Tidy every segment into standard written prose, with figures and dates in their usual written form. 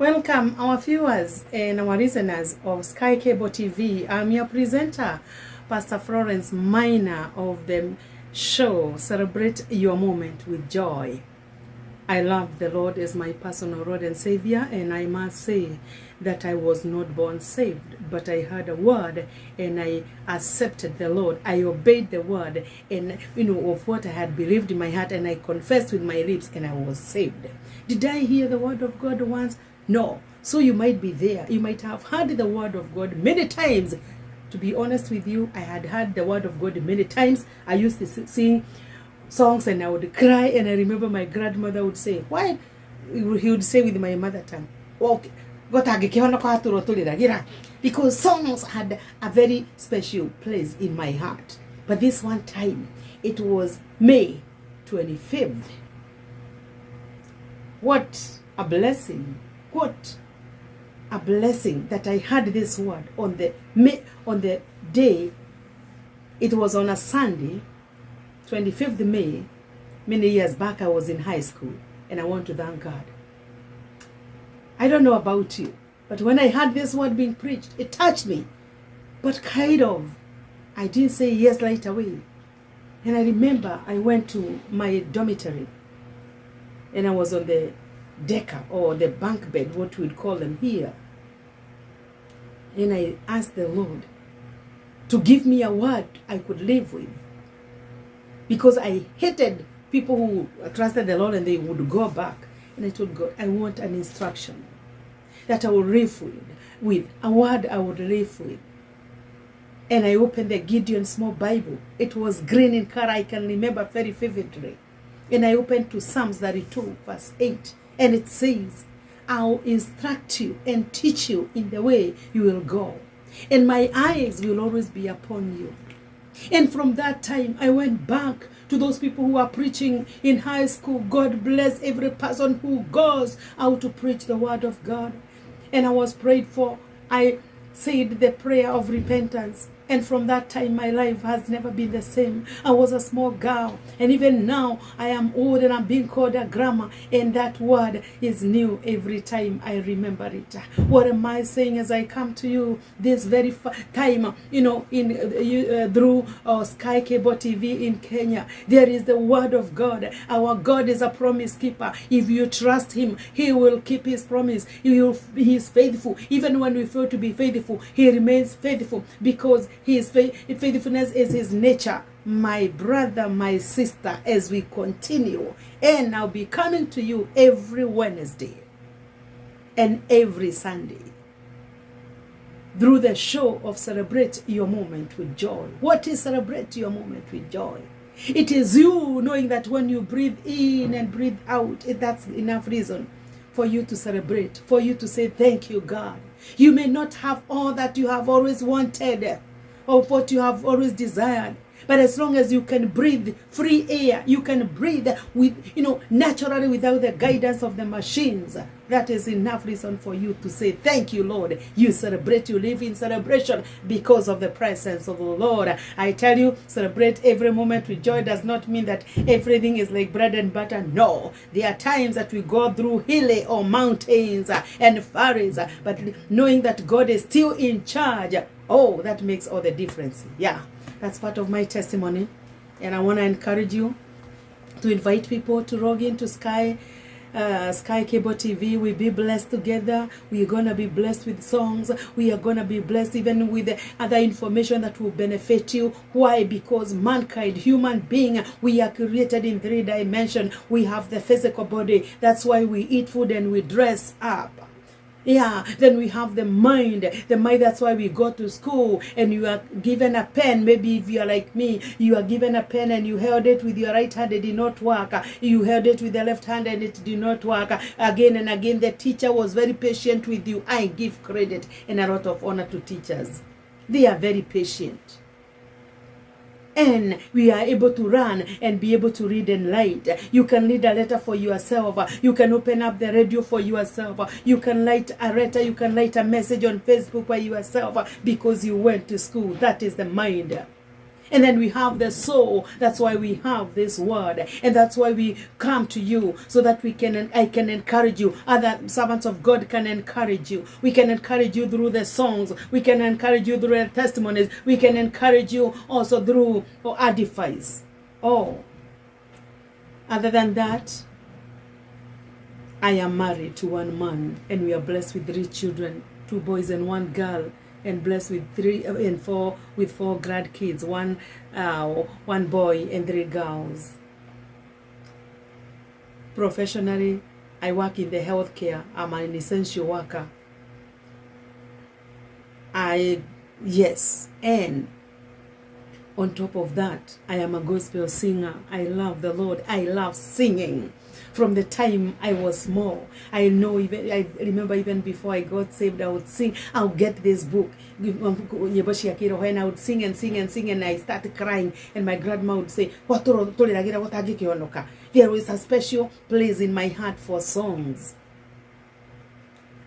Welcome our viewers and our listeners of Sky Cable TV. I'm your presenter, Pastor Florence Minor of the show Celebrate Your Moment with Joy. I love the Lord as my personal Lord and Savior, and I must say that I was not born saved, but I heard a word and I accepted the Lord. I obeyed the word and of what I had believed in my heart, and I confessed with my lips, and I was saved. Did I hear the word of God once? No. So you might be there. You might have heard the word of God many times. To be honest with you, I had heard the word of God many times. I used to sing songs and I would cry, and I remember my grandmother would say, why? He would say with my mother tongue, okay, because songs had a very special place in my heart. But this one time, it was May 25th. What a blessing. What a blessing that I had this word on the day. It was on a Sunday, 25th May. Many years back, I was in high school, and I want to thank God. I don't know about you, but when I heard this word being preached, it touched me. But I didn't say yes right away. And I remember I went to my dormitory, and I was on the decker or the bunk bed, what we'd call them here. And I asked the Lord to give me a word I could live with, because I hated people who trusted the Lord and they would go back. And I told God, I want an instruction that I will live with, a word I would live with. And I opened the Gideon Small Bible. It was green in color. I can remember very vividly. And I opened to Psalms 32 verse 8. And it says, I'll instruct you and teach you in the way you will go, and my eyes will always be upon you. And from that time, I went back to those people who are preaching in high school. God bless every person who goes out to preach the word of God. And I was prayed for. I said the prayer of repentance. And from that time, my life has never been the same. I was a small girl. And even now, I am old and I'm being called a grandma. And that word is new every time I remember it. What am I saying as I come to you this very time, through Sky Cable TV in Kenya? There is the word of God. Our God is a promise keeper. If you trust him, he will keep his promise. He is faithful. Even when we fail to be faithful, he remains faithful, because his faithfulness is his nature. My brother, my sister, as we continue, and I'll be coming to you every Wednesday and every Sunday through the show of Celebrate Your Moment with Joy. What is Celebrate Your Moment with Joy? It is you knowing that when you breathe in and breathe out, that's enough reason for you to celebrate, for you to say, thank you, God. You may not have all that you have always wanted or what you have always desired, but as long as you can breathe free air, you can breathe with, naturally, without the guidance of the machines, that is enough reason for you to say, thank you, Lord. You celebrate, you live in celebration because of the presence of the Lord. I tell you, celebrate every moment with joy does not mean that everything is like bread and butter. No, there are times that we go through hilly or mountains and valleys, but knowing that God is still in charge, oh, that makes all the difference. Yeah. That's part of my testimony, and I want to encourage you to invite people to log into Sky Cable TV. We be blessed together. We are going to be blessed with songs. We are going to be blessed even with other information that will benefit you. Why? Because mankind, human being, we are created in 3 dimensions. We have the physical body. That's why we eat food and we dress up. Yeah, then we have the mind. That's why we go to school and you are given a pen. Maybe if you are like me, you are given a pen and you held it with your right hand, it did not work. You held it with the left hand and it did not work. Again and again, the teacher was very patient with you. I give credit and a lot of honor to teachers. They are very patient. And we are able to run and be able to read and write. You can read a letter for yourself. You can open up the radio for yourself. You can write a letter. You can write a message on Facebook by yourself because you went to school. That is the mind. And then we have the soul. That's why we have this word. And that's why we come to you, so that I can encourage you. Other servants of God can encourage you. We can encourage you through the songs. We can encourage you through the testimonies. We can encourage you also through advice. Other than that, I am married to one man, and we are blessed with 3 children, 2 boys and 1 girl, and blessed with 4 grandkids, one boy and 3 girls. Professionally, I work in the healthcare. I'm an essential worker. And on top of that, I am a gospel singer. I love the Lord. I love singing. From the time I was small, I remember even before I got saved, I would sing. I'll get this book, when I would sing and sing and sing, and I started crying, and my grandma would say, there was a special place in my heart for songs.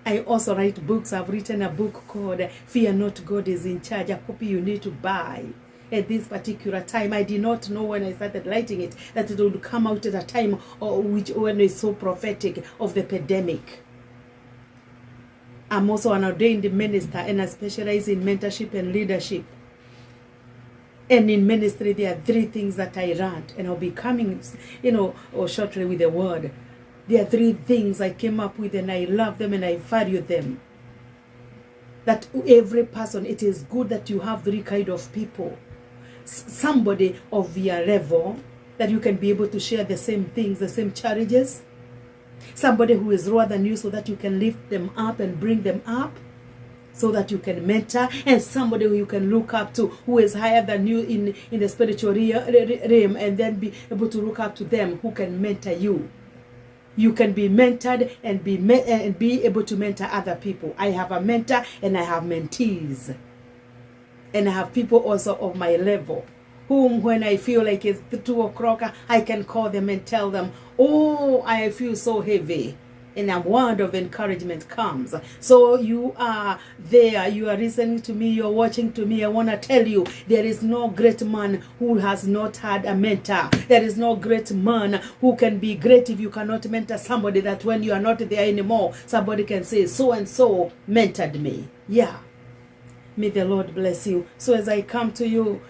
I also write books. I've written a book called Fear Not, God is in Charge, a copy you need to buy. At this particular time, I did not know when I started writing it that it would come out at a time when it's so prophetic of the pandemic. I'm also an ordained minister, and I specialize in mentorship and leadership. And in ministry, there are 3 things that I learned, and I'll be coming, shortly with the word. There are 3 things I came up with, and I love them and I value them. That every person, it is good that you have 3 kind of people. Somebody of your level, that you can be able to share the same things, the same challenges. Somebody who is lower than you, so that you can lift them up and bring them up, so that you can mentor. And somebody who you can look up to, who is higher than you in the spiritual realm, and then be able to look up to them, who can mentor you. You can be mentored and be able to mentor other people. I have a mentor and I have mentees. And I have people also of my level, whom when I feel like it's 2 o'clock, I can call them and tell them, I feel so heavy. And a word of encouragement comes. So you are there, you are listening to me, you're watching to me. I want to tell you, there is no great man who has not had a mentor. There is no great man who can be great if you cannot mentor somebody, that when you are not there anymore, somebody can say, so and so mentored me. Yeah. May the Lord bless you. So as I come to you,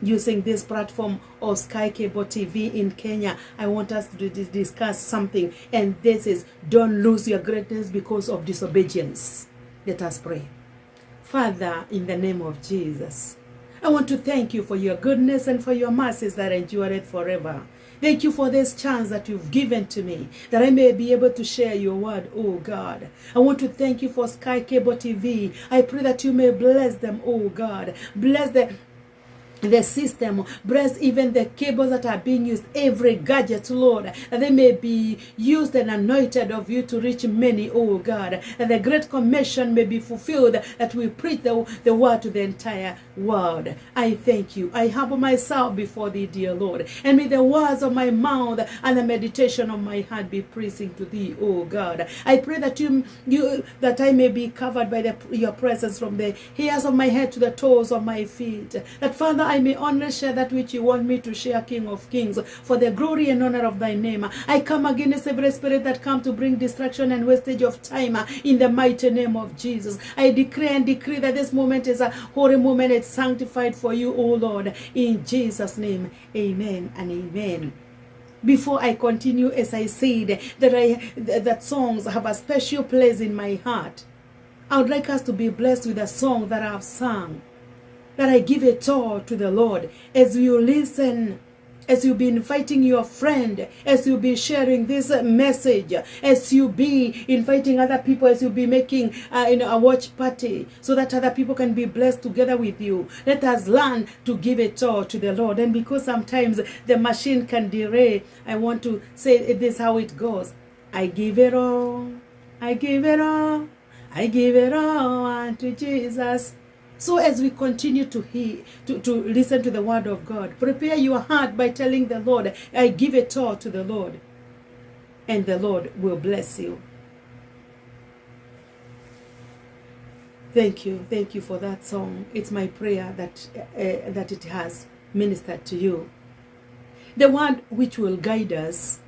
using this platform of Sky Cable TV in Kenya, I want us to discuss something. And this is, don't lose your greatness because of disobedience. Let us pray. Father, in the name of Jesus, I want to thank you for your goodness and for your mercies that endureth forever. Thank you for this chance that you've given to me, that I may be able to share your word, oh God. I want to thank you for Sky Cable TV. I pray that you may bless them, oh God. Bless the system, bless even the cables that are being used, every gadget, Lord, that they may be used and anointed of you to reach many, oh God, that the great commission may be fulfilled, that we preach the word to the entire world. I thank you. I humble myself before thee, dear Lord, and may the words of my mouth and the meditation of my heart be pleasing to thee, oh God. I pray that that I may be covered by your presence from the hairs of my head to the toes of my feet, that Father, I may only share that which you want me to share, King of Kings, for the glory and honor of thy name. I come against every spirit that come to bring distraction and wastage of time in the mighty name of Jesus. I decree and decree that this moment is a holy moment. It's sanctified for you, O Lord. In Jesus' name, amen and amen. Before I continue, as I said, that songs have a special place in my heart. I would like us to be blessed with a song that I have sung, that I give it all to the Lord. As you listen, as you be inviting your friend, as you be sharing this message, as you be inviting other people, as you be making a watch party, so that other people can be blessed together with you. Let us learn to give it all to the Lord. And because sometimes the machine can derail, I want to say this how it goes. I give it all, I give it all, I give it all unto Jesus. So as we continue to listen to the word of God, prepare your heart by telling the Lord, I give it all to the Lord, and the Lord will bless you. Thank you for that song. It's my prayer that it has ministered to you. The word which will guide us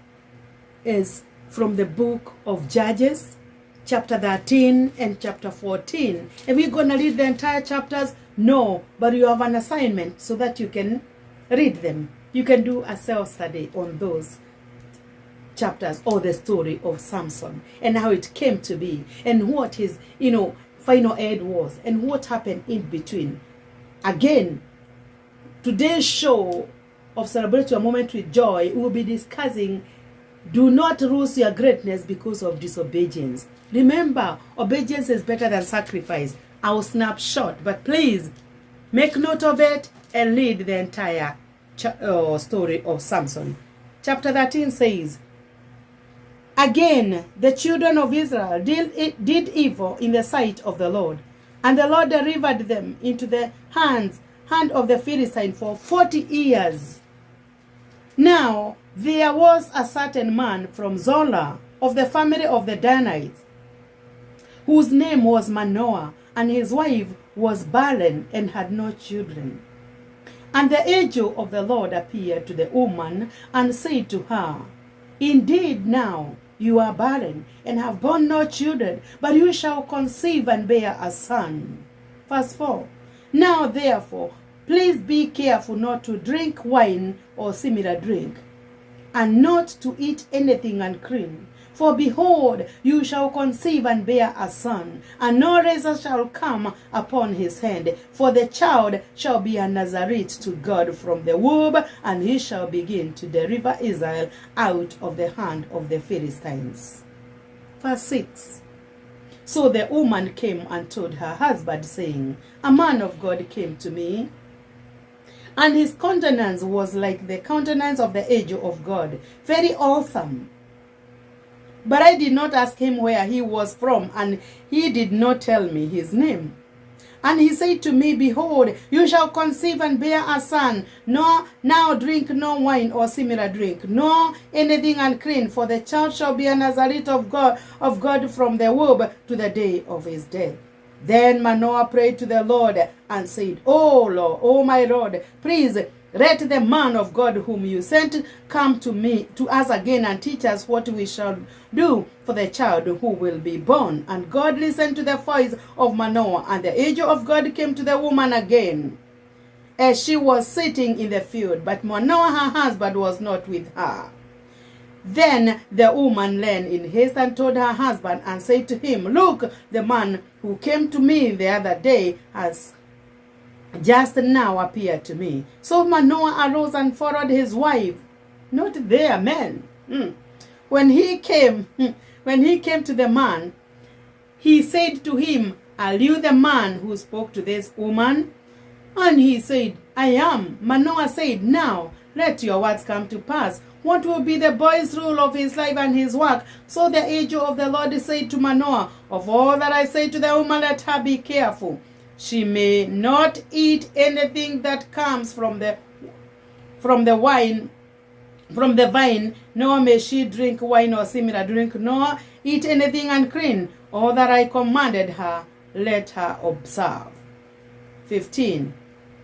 is from the book of Judges, chapter 13 and chapter 14. And we're going to read the entire chapters? No, but you have an assignment so that you can read them. You can do a self-study on those chapters, or the story of Samson and how it came to be and what his, final end was and what happened in between. Again, today's show of Celebrate Your Moment with Joy, we will be discussing do not lose your greatness because of disobedience. Remember, obedience is better than sacrifice. I'll snap short, but please make note of it and read the entire story of Samson. Chapter 13 says, Again, the children of Israel did evil in the sight of the Lord, and the Lord delivered them into the hand of the Philistine for 40 years. Now there was a certain man from Zola of the family of the Danites, whose name was Manoah, and his wife was barren and had no children. And the angel of the Lord appeared to the woman and said to her, Indeed now you are barren and have borne no children, but you shall conceive and bear a son. Verse 4. Now therefore, please be careful not to drink wine or similar drink, and not to eat anything unclean. For behold, you shall conceive and bear a son, and no razor shall come upon his hand. For the child shall be a Nazarite to God from the womb, and he shall begin to deliver Israel out of the hand of the Philistines. Verse 6. So the woman came and told her husband, saying, A man of God came to me, and his countenance was like the countenance of the angel of God, very awesome. But I did not ask him where he was from, and he did not tell me his name. And he said to me, Behold, you shall conceive and bear a son. No, now drink no wine or similar drink, nor anything unclean, for the child shall be a Nazarite of God from the womb to the day of his death. Then Manoah prayed to the Lord and said, O Lord, O my Lord, please let the man of God whom you sent come to us again and teach us what we shall do for the child who will be born. And God listened to the voice of Manoah, and the angel of God came to the woman again as she was sitting in the field, but Manoah her husband was not with her. Then the woman ran in haste and told her husband and said to him, Look, the man who came to me the other day has just now appeared to me. So Manoah arose and followed his wife. Not there, men. When he came to the man, he said to him, Are you the man who spoke to this woman? And he said, I am. Manoah said, Now let your words come to pass. What will be the boy's rule of his life and his work? So the angel of the Lord said to Manoah, Of all that I say to the woman, let her be careful. She may not eat anything that comes from the vine, nor may she drink wine or similar drink, nor eat anything unclean. All that I commanded her, let her observe. 15.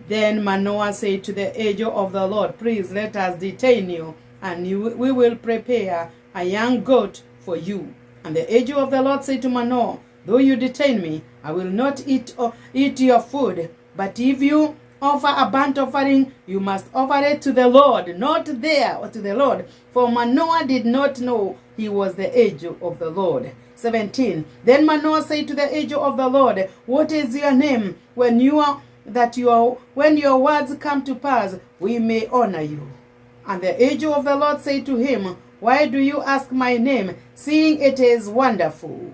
Then Manoah said to the angel of the Lord, Please let us detain you, and we will prepare a young goat for you. And the angel of the Lord said to Manoah, Though you detain me, I will not eat your food. But if you offer a burnt offering, you must offer it to the Lord, not there, or to the Lord. For Manoah did not know he was the angel of the Lord. 17. Then Manoah said to the angel of the Lord, What is your name? When your words come to pass, we may honor you. And the angel of the Lord said to him, Why do you ask my name, seeing it is wonderful?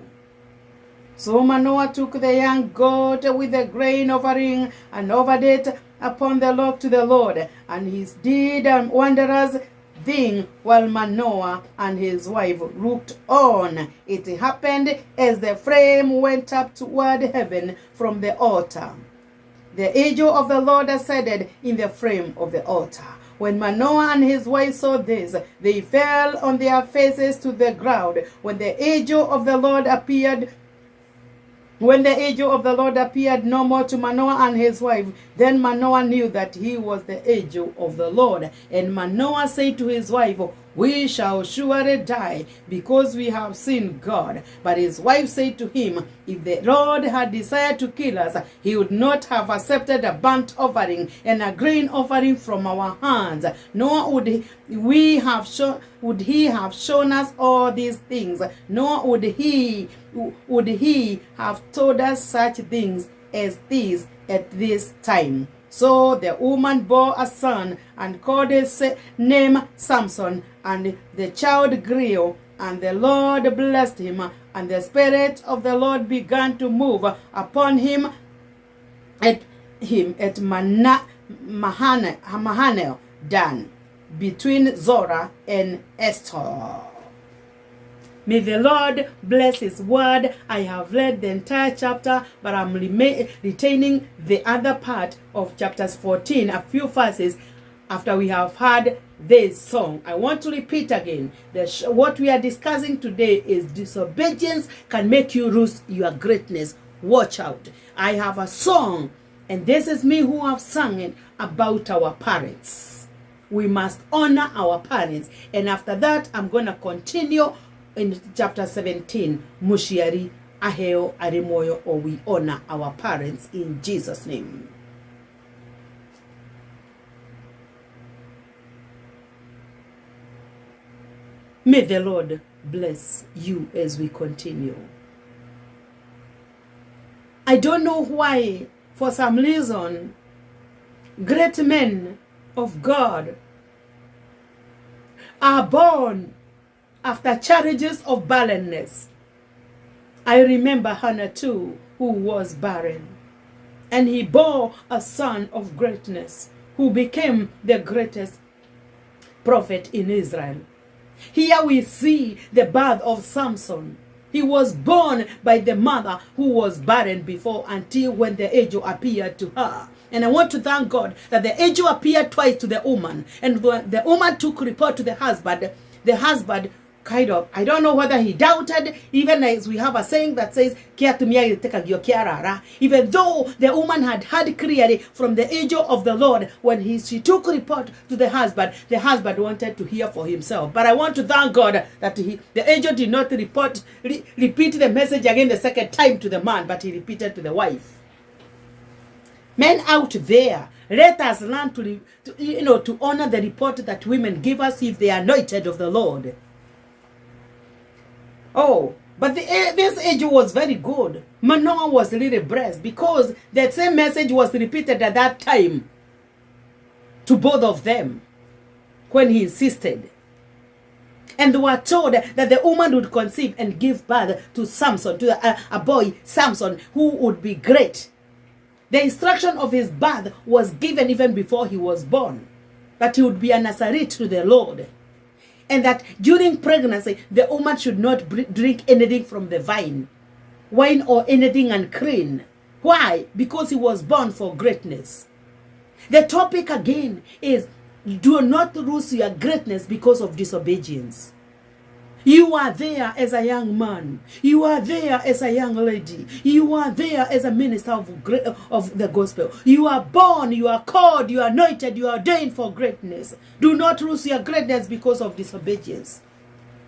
So Manoah took the young goat with the grain offering and offered it upon the log to the Lord. And he did a wondrous thing while Manoah and his wife looked on. It happened as the flame went up toward heaven from the altar. The angel of the Lord ascended in the flame of the altar. When Manoah and his wife saw this, they fell on their faces to the ground. When the angel of the Lord appeared When the angel of the Lord appeared no more to Manoah and his wife, then Manoah knew that he was the angel of the Lord. And Manoah said to his wife, we shall surely die, because we have seen God. But his wife said to him, if the Lord had desired to kill us, he would not have accepted a burnt offering and a grain offering from our hands, nor would he have shown us all these things, nor would he have told us such things as these at this time. So the woman bore a son and called his name Samson, and the child grew, and the Lord blessed him, and the Spirit of the Lord began to move upon him at Mahaneh Dan, between Zorah and Eshtaol. May the Lord bless his word. I have read the entire chapter, but I'm retaining the other part of chapters 14, a few verses after we have heard this song. I want to repeat again. What we are discussing today is disobedience can make you lose your greatness. Watch out. I have a song, and this is me who have sung it, about our parents. We must honor our parents. And after that, I'm going to continue in chapter 17, Mushiari Aheo Arimoyo, or we honor our parents in Jesus' name. May the Lord bless you as we continue. I don't know why, for some reason, great men of God are born after challenges of barrenness. I remember Hannah too, who was barren. And he bore a son of greatness, who became the greatest prophet in Israel. Here we see the birth of Samson. He was born by the mother who was barren before, until when the angel appeared to her. And I want to thank God that the angel appeared twice to the woman. And when the woman took report to the husband kind of, I don't know whether he doubted, even as we have a saying that says, even though the woman had heard clearly from the angel of the Lord, when she took report to the husband wanted to hear for himself. But I want to thank God that the angel did not repeat the message again the second time to the man, but he repeated to the wife. Men out there, let us learn to honor the report that women give us if they are anointed of the Lord. Oh, but this angel was very good. Manoah was really blessed, because that same message was repeated at that time to both of them when he insisted. And they were told that the woman would conceive and give birth to Samson, to a boy, Samson, who would be great. The instruction of his birth was given even before he was born, that he would be a Nazarite to the Lord. And that during pregnancy, the woman should not drink anything from the wine or anything unclean. Why? Because he was born for greatness. The topic again is, do not lose your greatness because of disobedience. You are there as a young man. You are there as a young lady. You are there as a minister of the gospel. You are born, you are called, you are anointed, you are ordained for greatness. Do not lose your greatness because of disobedience.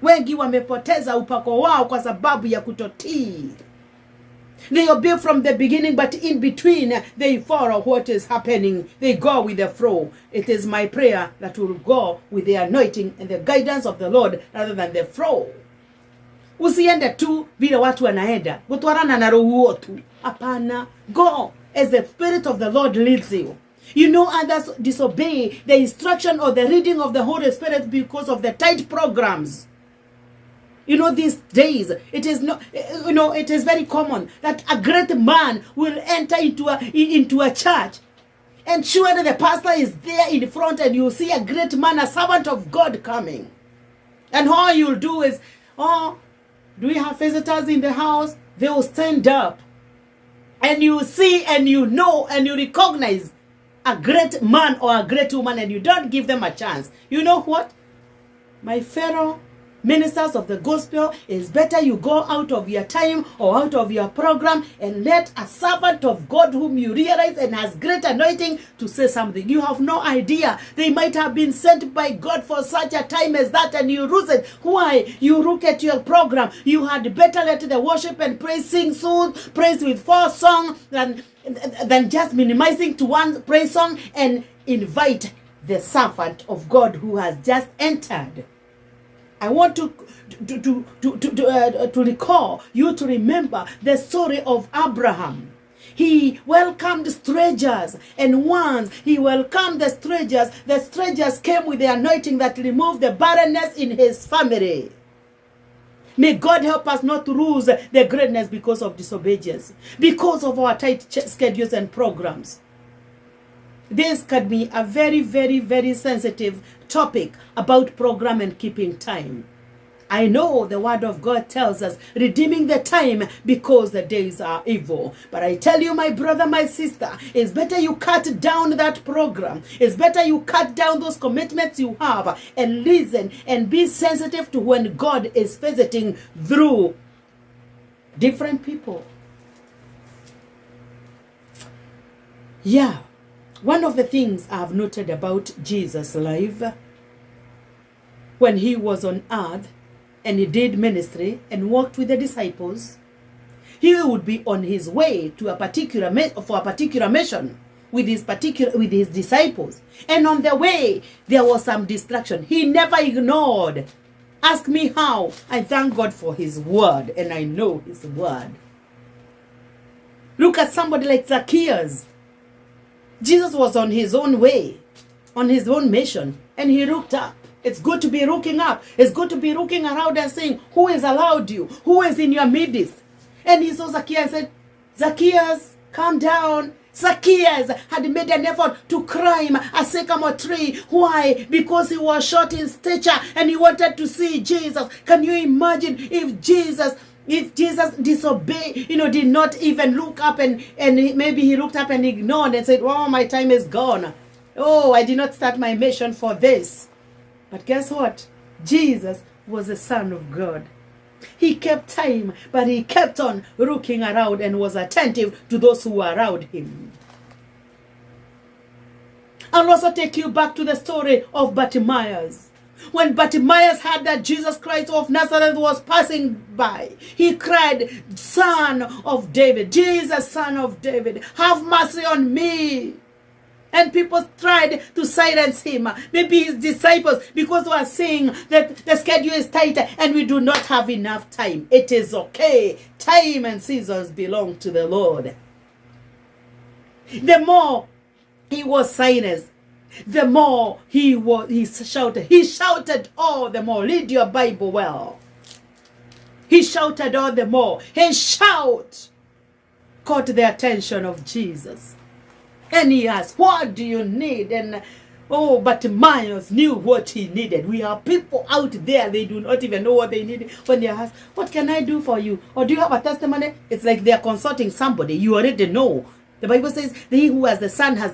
Wengi wamepoteza upako wao kwa sababu ya kutotii. They obey from the beginning, but in between they follow what is happening. They go with the flow. It is my prayer that we'll go with the anointing and the guidance of the Lord rather than the flow. Usiende tu vile watu wanaenda, kutwarana na roho tu. Hapana, go as the Spirit of the Lord leads you. You know, others disobey the instruction or the reading of the Holy Spirit because of the tight programs. You know, these days, it is not, it is very common that a great man will enter into a church, and surely the pastor is there in front, and you see a great man, a servant of God coming. And all you'll do is, do we have visitors in the house? They will stand up. And you see, and you know, and you recognize a great man or a great woman, and you don't give them a chance. You know what? My fellow ministers of the gospel, it's better you go out of your time or out of your program and let a servant of God whom you realize and has great anointing to say something. You have no idea. They might have been sent by God for such a time as that, and you lose it. Why? You look at your program. You had better let the worship and praise sing soon, praise with 4 songs than just minimizing to one praise song and invite the servant of God who has just entered. I want to recall you to remember the story of Abraham. He welcomed strangers, and once he welcomed the strangers came with the anointing that removed the barrenness in his family. May God help us not to lose the greatness because of disobedience, because of our tight schedules and programs. This could be a very, very, very sensitive topic about program and keeping time. I know the word of God tells us redeeming the time because the days are evil. But I tell you, my brother, my sister, it's better you cut down that program. It's better you cut down those commitments you have and listen and be sensitive to when God is visiting through different people. Yeah. One of the things I've noted about Jesus' life, when he was on earth and he did ministry and walked with the disciples, he would be on his way to a particular mission with his disciples, and on the way there was some distraction. He never ignored. Ask me how. I thank God for his word, and I know his word. Look at somebody like Zacchaeus. Jesus was on his own way, on his own mission, and he looked up. It's good to be looking up. It's good to be looking around and saying, who has allowed you? Who is in your midst? And he saw Zacchaeus and said, Zacchaeus, calm down. Zacchaeus had made an effort to climb a sycamore tree. Why? Because he was short in stature and he wanted to see Jesus. Can you imagine if Jesus disobeyed, did not even look up and maybe he looked up and ignored and said, oh, my time is gone. Oh, I did not start my mission for this. But guess what? Jesus was the Son of God. He kept time, but he kept on looking around and was attentive to those who were around him. I'll also take you back to the story of Bartimaeus. When Bartimaeus heard that Jesus Christ of Nazareth was passing by, he cried, Son of David, Jesus, Son of David, have mercy on me. And people tried to silence him. Maybe his disciples, because they were saying that the schedule is tight and we do not have enough time. It is okay. Time and seasons belong to the Lord. The more he was silenced, the more he shouted. He shouted all the more. Read your Bible well. He shouted all the more. His shout caught the attention of Jesus. And he asked, what do you need? And Bartimaeus knew what he needed. We have people out there, they do not even know what they need. When they ask, what can I do for you? Or do you have a testimony? It's like they're consulting somebody. You already know. The Bible says, he who has the Son has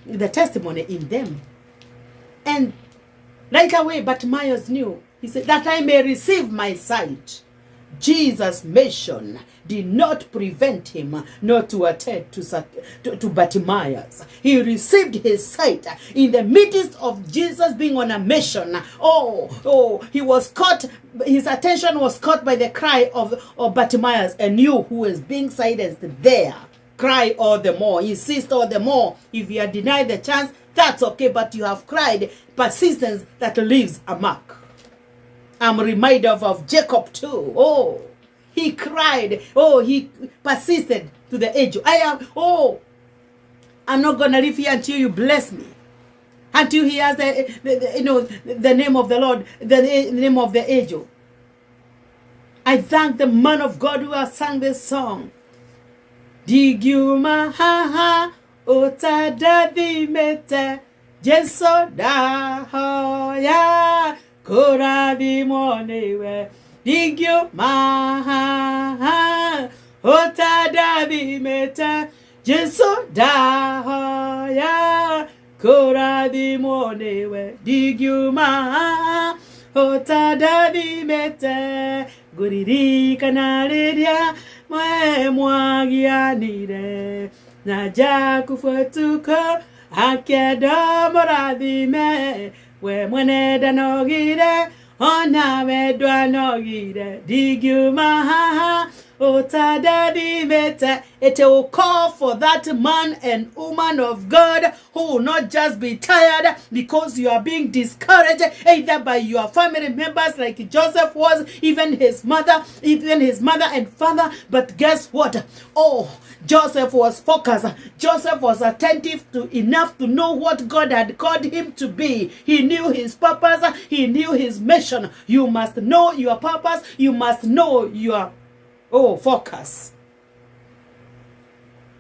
the testimony in them. And right away, Bartimaeus knew. He said, that I may receive my sight. Jesus' mission did not prevent him not to attend to Bartimaeus. He received his sight in the midst of Jesus being on a mission. He was caught. His attention was caught by the cry of Bartimaeus, and you who is being silenced there, cry all the more, insist all the more. If you are denied the chance, that's okay, but you have cried. Persistence that leaves a mark. I'm reminded of Jacob too. He cried. He persisted to the edge. I'm not going to live here until you bless me. Until he has the name of the Lord, the name of the angel. I thank the man of God who has sung this song. Digyuma ha ha otadadi mete jeso da hoya. Korabi monewe digyo maha otadabi meta jeso dahaya korabi monewe digyo maha Otadathimete nguririkana rĩrĩa mwe mwagianire na Jakubu akĩenda mũrathime we mwene ndanogire ona we ndwanogire ndingiuma haha utadathimete. It will call for that man and woman of God who will not just be tired because you are being discouraged either by your family members like Joseph was, even his mother and father. But guess what? Oh, Joseph was focused. Joseph was attentive enough to know what God had called him to be. He knew his purpose. He knew his mission. You must know your purpose. You must know your focus.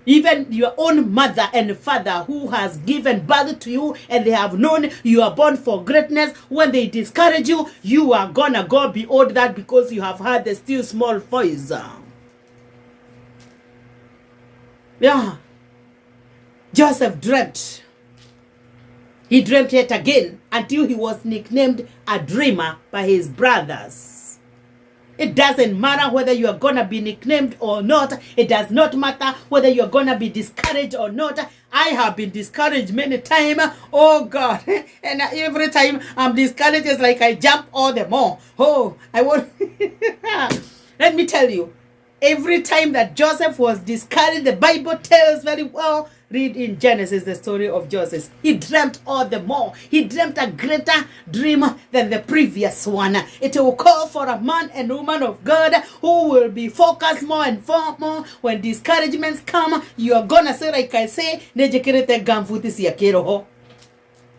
Even your own mother and father who has given birth to you and they have known you are born for greatness, when they discourage you, you are gonna go beyond that because you have heard the still small voice. Yeah. Joseph dreamt. He dreamt yet again until he was nicknamed a dreamer by his brothers. It doesn't matter whether you are going to be nicknamed or not. It does not matter whether you are going to be discouraged or not. I have been discouraged many times. Oh God. And every time I'm discouraged, it's like I jump all the more. Oh, I want... Let me tell you. Every time that Joseph was discouraged, the Bible tells very well, read in Genesis the story of Joseph. He dreamt all the more. He dreamt a greater dream than the previous one. It will call for a man and woman of God who will be focused more and more. When discouragements come, you are going to say, like I say,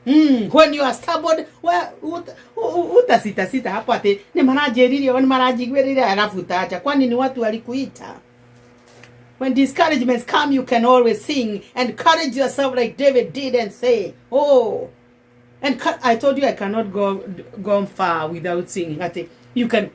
when you are stubborn, utasita hapo ate ni marajeriria wani marajigwerira arafuta acha kwani ni watu walikuita. When discouragements come, you can always sing. Encourage yourself like David did and say, oh. And I told you I cannot go far without singing. You can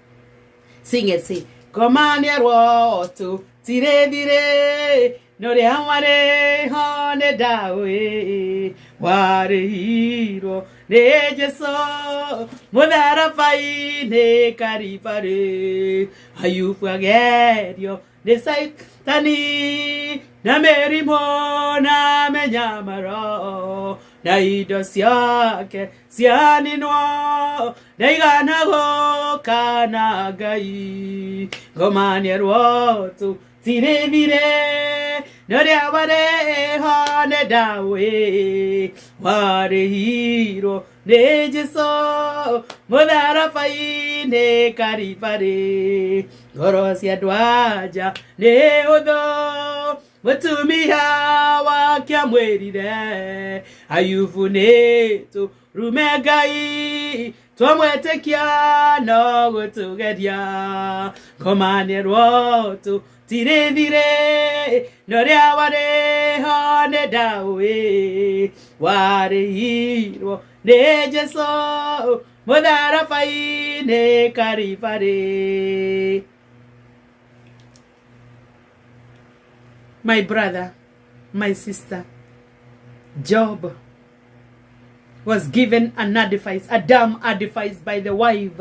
sing and say, Komania roto tire dire no de amare hone dawe ware hiro ne jeso modara pai ne karipare you forget your desire tani na merimo na menyamaro na idosiake siani no na igana go kana gai gomani rotu tirevire nore avare hane dawe ware hiro ne jeso modara pai ne karipare gorosia dwaja ne odo Watumia wakia mwerire ayufuneto rumegai twamwetekia no gutugeria komane roto tirevire nore aware hane dawe ware hiro ne jeso modara pai ne karipare. My brother, my sister, Job was given an advice, a dumb advice by the wife.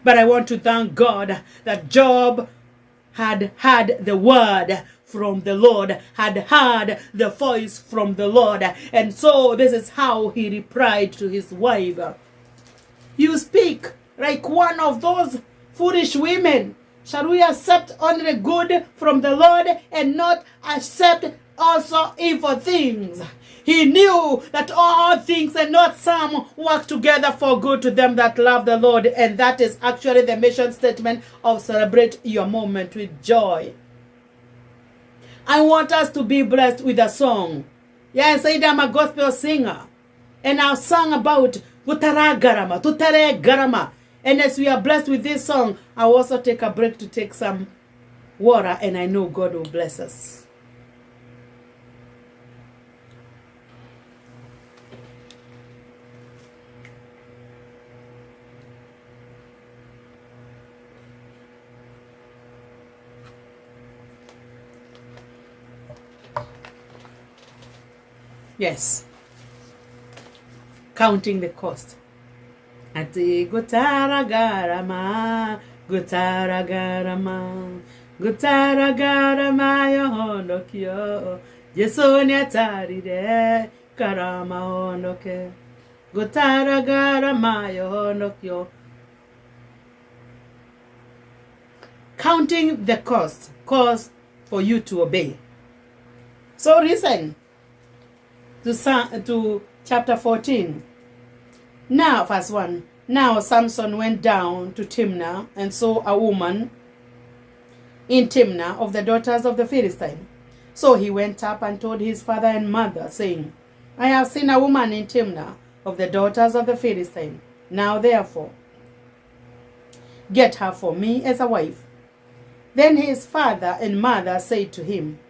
But I want to thank God that Job had heard the word from the Lord, had heard the voice from the Lord. And so this is how he replied to his wife. You speak like one of those foolish women. Shall we accept only good from the Lord and not accept also evil things? He knew that all things and not some work together for good to them that love the Lord. And that is actually the mission statement of Celebrate Your Moment with Joy. I want us to be blessed with a song. Yes, I'm a gospel singer. And I've sung about Tutare Garama. And as we are blessed with this song, I'll also take a break to take some water, and I know God will bless us. Yes. Counting the cost. Ati gutaragarama, gutaragarama, gutaragarama yohondokyo. Yesu ni atarire karama hondoke. Gutaragarama yohondokyo. Counting the cost for you to obey. So listen to chapter 14. Now, verse 1. Now Samson went down to Timnah and saw a woman in Timnah of the daughters of the Philistine. So he went up and told his father and mother, saying, I have seen a woman in Timnah of the daughters of the Philistine. Now therefore, get her for me as a wife. Then his father and mother said to him,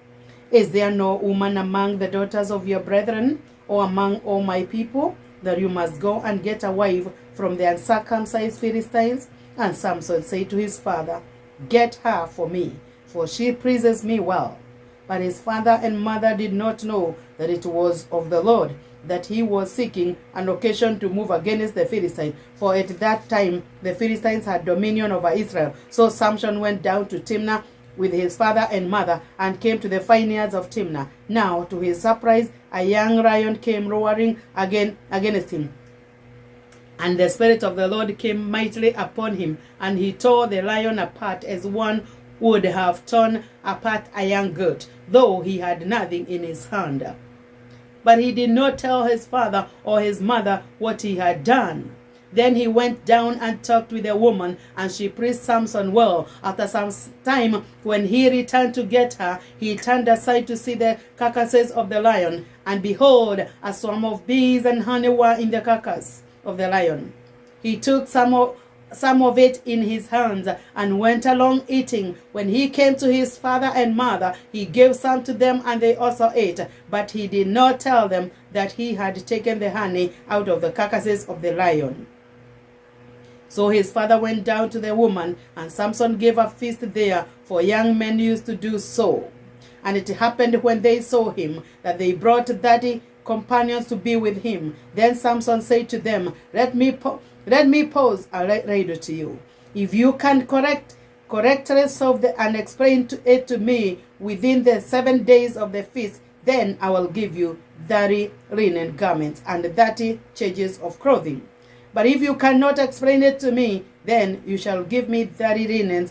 Is there no woman among the daughters of your brethren, or among all my people, that you must go and get a wife from the uncircumcised Philistines? And Samson said to his father, Get her for me, for she pleases me well. But his father and mother did not know that it was of the Lord, that he was seeking an occasion to move against the Philistines, for at that time the Philistines had dominion over Israel. So Samson went down to Timnah with his father and mother, and came to the vineyards of Timnah. Now, to his surprise, a young lion came roaring against him. And the Spirit of the Lord came mightily upon him, and he tore the lion apart as one would have torn apart a young goat, though he had nothing in his hand. But he did not tell his father or his mother what he had done. Then he went down and talked with the woman, and she pleased Samson well. After some time, when he returned to get her, he turned aside to see the carcasses of the lion, and behold, a swarm of bees and honey were in the carcass of the lion. He took some of it in his hands and went along eating. When he came to his father and mother, he gave some to them, and they also ate. But he did not tell them that he had taken the honey out of the carcasses of the lion. So his father went down to the woman, and Samson gave a feast there, for young men used to do so. And it happened when they saw him, that they brought 30 companions to be with him. Then Samson said to them, Let me pose a riddle to you. If you can correctly solve and explain it to me within the 7 days of the feast, then I will give you 30 linen garments and 30 changes of clothing. But if you cannot explain it to me, then you shall give me 30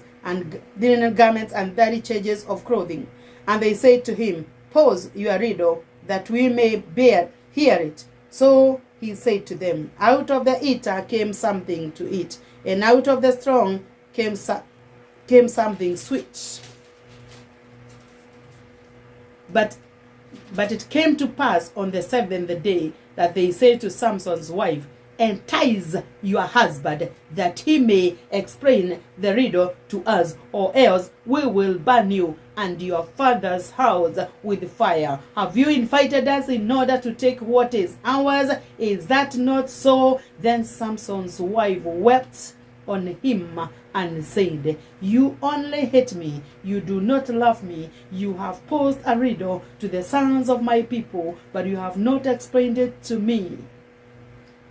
linen garments and 30 changes of clothing. And they said to him, Pose your riddle, that we may hear it. So he said to them, Out of the eater came something to eat, and out of the strong came something sweet. But it came to pass on the 7th day that they said to Samson's wife, Entice your husband, that he may explain the riddle to us, or else we will burn you and your father's house with fire. Have you invited us in order to take what is ours? Is that not so? Then Samson's wife wept on him and said, You only hate me, you do not love me. You have posed a riddle to the sons of my people, but you have not explained it to me.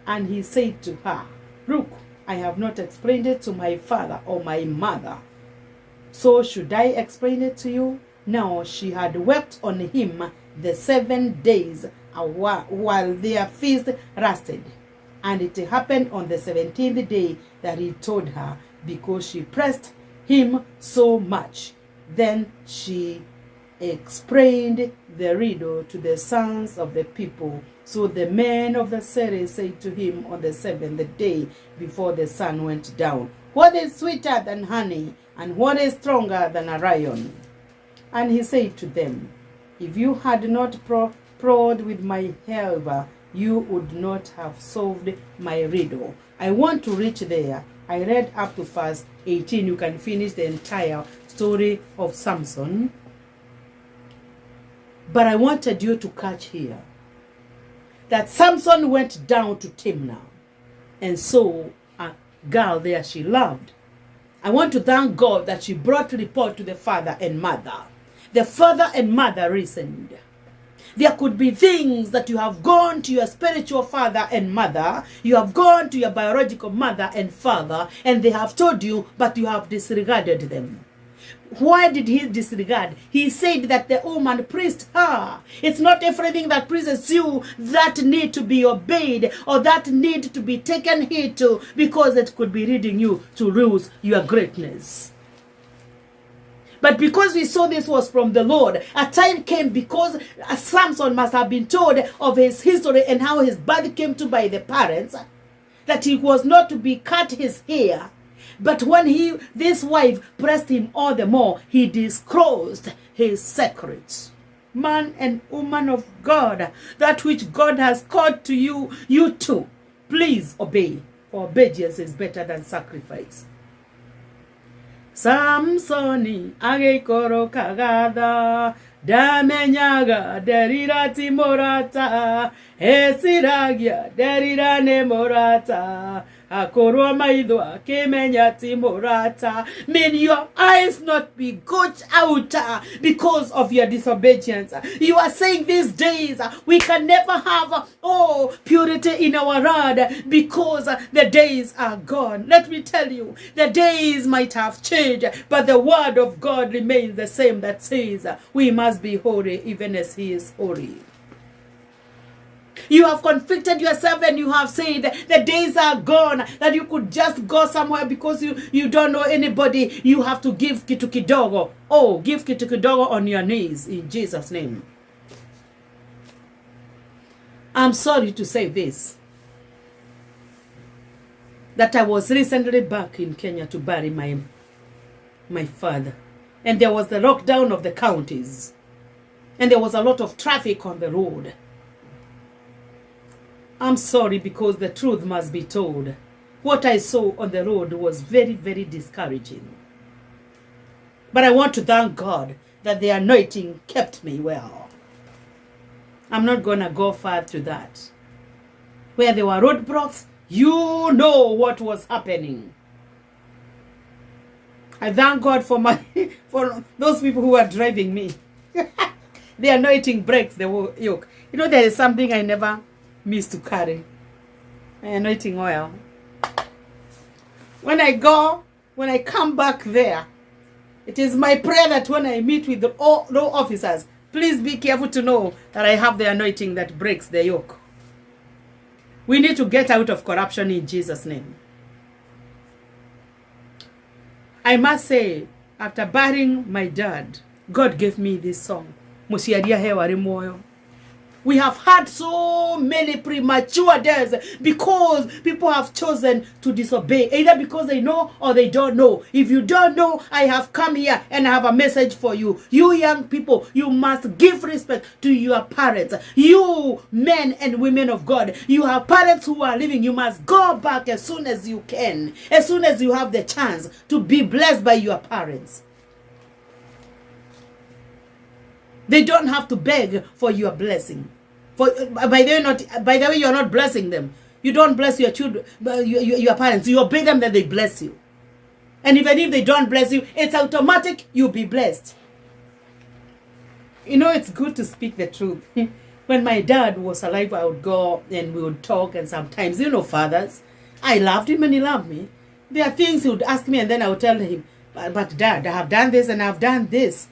And he said to her, Look, I have not explained it to my father or my mother. So should I explain it to you? Now she had wept on him the 7 days while their feast lasted. And it happened on the 17th day that he told her, because she pressed him so much. Then she explained the riddle to the sons of the people. So the men of the city said to him on the 7th day before the sun went down, What is sweeter than honey, and what is stronger than a lion? And he said to them, If you had not plowed with my helper, you would not have solved my riddle. I want to reach there. I read up to verse 18. You can finish the entire story of Samson. But I wanted you to catch here that Samson went down to Timnah and saw a girl there she loved. I want to thank God that she brought report to the father and mother. The father and mother listened. There could be things that you have gone to your spiritual father and mother, you have gone to your biological mother and father, and they have told you, but you have disregarded them. Why did he disregard? He said that the woman pleased her. It's not everything that pleases you that need to be obeyed or that need to be taken heed to, because it could be leading you to lose your greatness. But because we saw this was from the Lord, a time came because Samson must have been told of his history and how his birth came to by the parents, that he was not to be cut his hair. But when this wife pressed him all the more, he disclosed his secrets. Man and woman of God, that which God has called to you, you too, please obey. For obedience is better than sacrifice. Samsoni agekoro kagada damenyaga derira timorata esiragia derira nemorata akoro maidwa kemenya timorata. May your eyes not be gouged out because of your disobedience. You are saying these days we can never have purity in our heart because the days are gone. Let me tell you, the days might have changed, but the word of God remains the same, that says we must be holy even as he is holy. You have convicted yourself and you have said the days are gone, that you could just go somewhere because you don't know anybody. You have to give kitu kidogo. Oh, give kitu kidogo on your knees in Jesus' name. I'm sorry to say this, that I was recently back in Kenya to bury my father. And there was the lockdown of the counties. And there was a lot of traffic on the road. I'm sorry, because the truth must be told. What I saw on the road was very, very discouraging. But I want to thank God that the anointing kept me well. I'm not going to go far to that. Where there were roadblocks, you know what was happening. I thank God for for those people who are driving me. The anointing breaks the yoke. You know, there is something I never miss to carry. Anointing oil. When I come back there, it is my prayer that when I meet with the law officers, please be careful to know that I have the anointing that breaks the yoke. We need to get out of corruption in Jesus' name. I must say, after burying my dad, God gave me this song. Musiaria hewa rimoyo. We have had so many premature deaths because people have chosen to disobey, either because they know or they don't know. If you don't know, I have come here and I have a message for you. You young people, you must give respect to your parents. You men and women of God, you have parents who are living. You must go back as soon as you can, as soon as you have the chance to be blessed by your parents. They don't have to beg for your blessing. By the way, you are not blessing them. You don't bless your children, your parents. You obey them, that they bless you. And even if they don't bless you, it's automatic. You'll be blessed. You know, it's good to speak the truth. When my dad was alive, I would go and we would talk. And sometimes, you know, fathers, I loved him and he loved me. There are things he would ask me and then I would tell him, but Dad, I have done this and I've done this.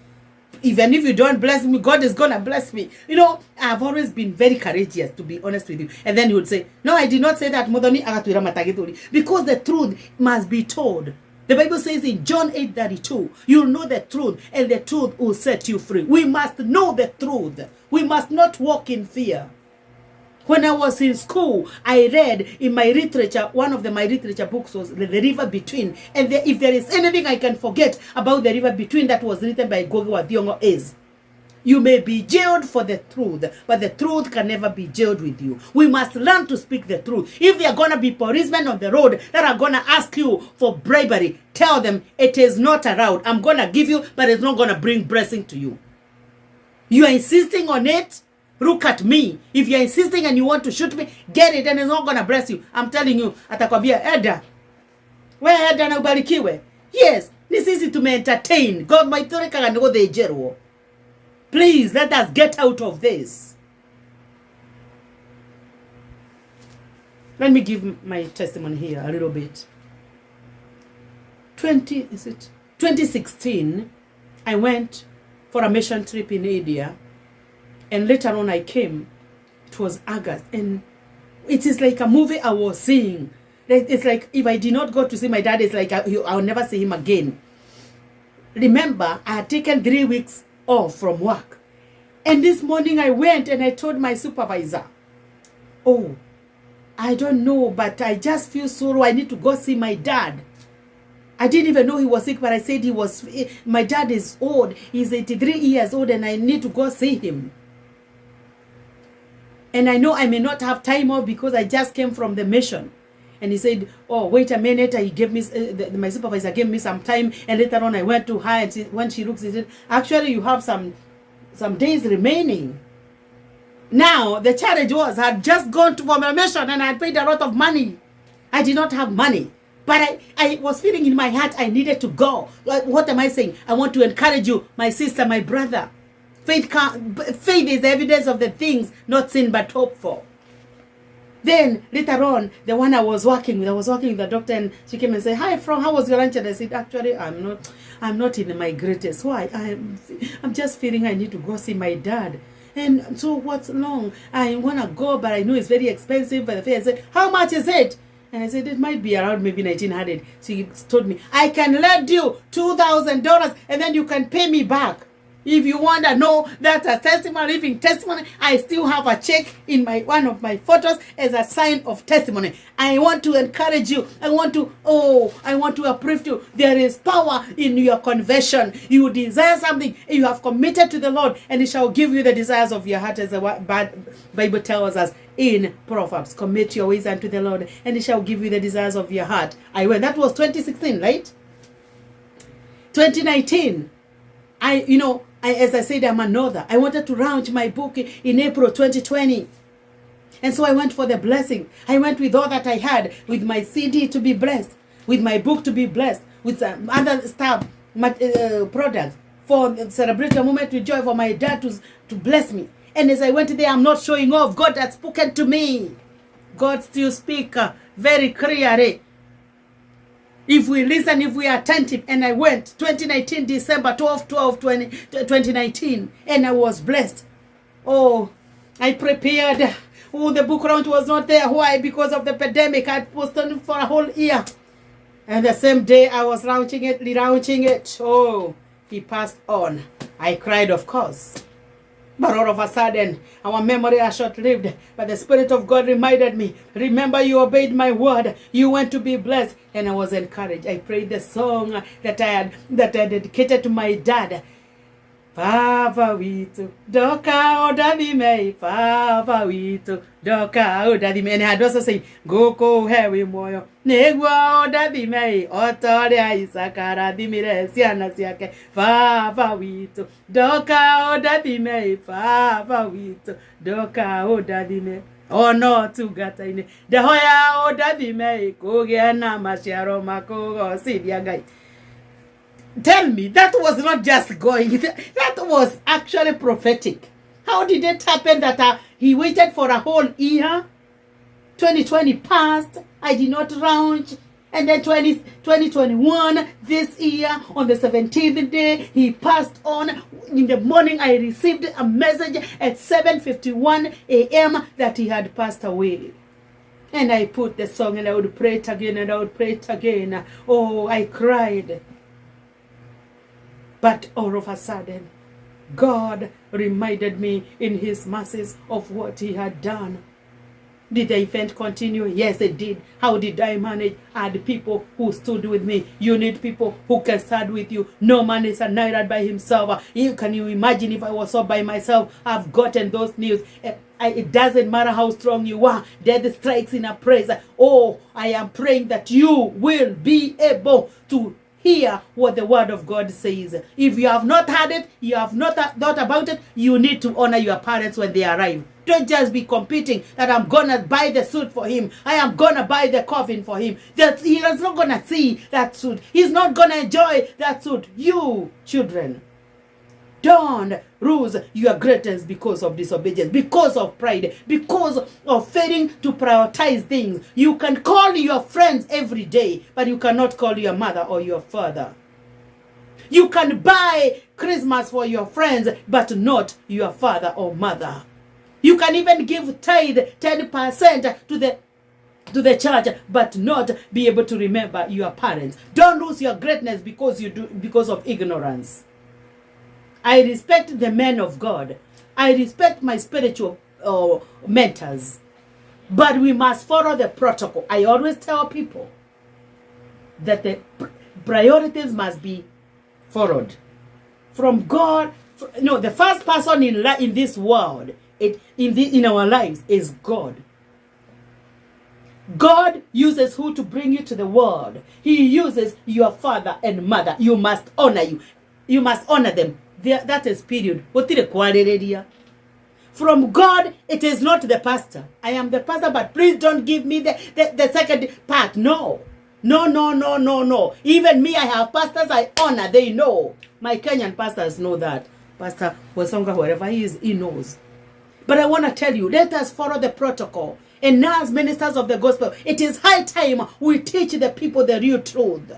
Even if you don't bless me, God is going to bless me. You know, I've always been very courageous, to be honest with you. And then he would say, no, I did not say that. Because the truth must be told. The Bible says in John 8:32, you'll know the truth and the truth will set you free. We must know the truth. We must not walk in fear. When I was in school, I read in my literature, one of my literature books was The River Between. And if there is anything I can forget about The River Between that was written by Gogo Wadiongo is, you may be jailed for the truth, but the truth can never be jailed with you. We must learn to speak the truth. If there are going to be policemen on the road that are going to ask you for bribery, tell them it is not allowed. I'm going to give you, but it's not going to bring blessing to you. You are insisting on it? Look at me. If you're insisting and you want to shoot me, get it and it's not going to bless you. I'm telling you, atakwambia Eda. Where Eda na ubarikiwe? Yes, this is to me entertain. God might throw the jero. Please, let us get out of this. Let me give my testimony here a little bit. 2016, I went for a mission trip in India, and later on I came. It was August, and it is like a movie I was seeing. It's like if I did not go to see my dad, it's like I'll never see him again. Remember, I had taken 3 weeks off from work, and this morning I went and I told my supervisor, oh, I don't know, but I just feel sorrow. I need to go see my dad. I didn't even know he was sick, but I said my dad is old. He's 83 years old, and I need to go see him. And I know I may not have time off because I just came from the mission. And he said, oh, wait a minute. He gave me, my supervisor gave me some time. And later on I went to her, and when she looks, she said, actually you have some days remaining. Now, the challenge was I had just gone to my mission and I had paid a lot of money. I did not have money. But I was feeling in my heart I needed to go. What am I saying? I want to encourage you, my sister, my brother. Faith is the evidence of the things not seen but hoped for. Then later on, the one I was working with the doctor, and she came and said, hi, Frank, how was your lunch? And I said, actually, I'm not in my greatest. Why? I'm just feeling I need to go see my dad. And so what's wrong? I want to go, but I know it's very expensive. But the fare, I said, how much is it? And I said, it might be around maybe 1900. She told me, I can lend you $2,000 and then you can pay me back. If you want to know that's a testimony, living testimony, I still have a check in one of my photos as a sign of testimony. I want to encourage you. I want to uplift you. There is power in your conversion. You desire something, you have committed to the Lord, and He shall give you the desires of your heart, as the Bible tells us in Proverbs. Commit your ways unto the Lord, and He shall give you the desires of your heart. That was 2016, right? 2019. As I said, I'm an author. I wanted to launch my book in April 2020. And so I went for the blessing. I went with all that I had, with my CD to be blessed, with my book to be blessed, with some other stuff, products, for celebrate a moment with joy, for my dad to bless me. And as I went there, I'm not showing off. God had spoken to me. God still speaks very clearly. If we listen, if we are attentive. And I went 2019, December 2019, and I was blessed. Oh, I prepared. Oh, the book launch was not there. Why? Because of the pandemic. I postponed for a whole year. And the same day I was relaunching it. Oh, he passed on. I cried, of course. But all of a sudden, our memory are short-lived. But the Spirit of God reminded me, remember you obeyed my word. You went to be blessed. And I was encouraged. I prayed the song that I dedicated to my dad. Favorito, doka odadime, favorito, doka odadime. And I had also said, Goko hewi moyo, negwa odadime, otore isakara dimire, siana siake, favorito, doka odadime, favorito, doka odadime. Oh no, tugata ine. Dehoya odadime, kogena masharo makogo sidiagai. Tell me, that was not just going. That was actually prophetic. How did it happen that he waited for a whole year? 2020 passed. I did not launch. And then 2021, this year, on the 17th day, he passed on. In the morning, I received a message at 7:51 a.m. that he had passed away. And I put the song, and I would pray it again, and I would pray it again. Oh, I cried. But all of a sudden, God reminded me in His mercies of what He had done. Did the event continue? Yes, it did. How did I manage? I had people who stood with me. You need people who can stand with you. No man is annihilated by himself. Can you imagine if I was all by myself? I've gotten those news. It doesn't matter how strong you are. Death strikes in a praise. Oh, I am praying that you will be able to hear what the word of God says. If you have not heard it, you have not thought about it, you need to honor your parents when they arrive. Don't just be competing that I'm gonna buy the suit for him. I am gonna buy the coffin for him. That he is not gonna see that suit. He's not gonna enjoy that suit. You children, Don't lose your greatness because of disobedience, because of pride, because of failing to prioritize things. You can call your friends every day, but you cannot call your mother or your father. You can buy Christmas for your friends, but not your father or mother. You can even give tithe 10% to the church, but not be able to remember your parents. Don't lose your greatness because of ignorance. I respect the men of God. I respect my spiritual mentors. But we must follow the protocol. I always tell people that the priorities must be followed. From God, the first person in this world, in our lives, is God. God uses who to bring you to the world? He uses your father and mother. You must honor You must honor them. That is period. From God, it is not the pastor. I am the pastor, but please don't give me the second part. No. No. Even me, I have pastors I honor. They know. My Kenyan pastors know that. Pastor Wasonga, wherever he is, he knows. But I want to tell you, let us follow the protocol. And now, as ministers of the gospel, it is high time we teach the people the real truth,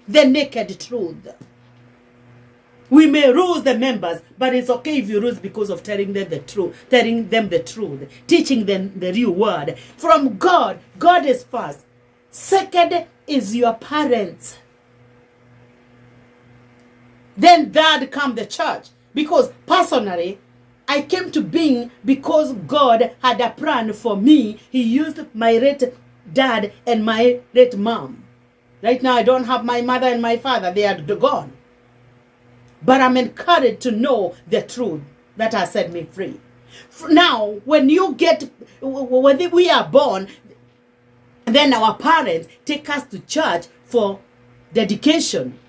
the naked truth. We may lose the members, but it's okay if you lose because of telling them the truth, teaching them the real word. From God, God is first. Second is your parents. Then third come the church. Because personally, I came to being because God had a plan for me. He used my late dad and my late mom. Right now, I don't have my mother and my father. They are gone. But I'm encouraged to know the truth that has set me free. Now, when we are born, then our parents take us to church for dedication.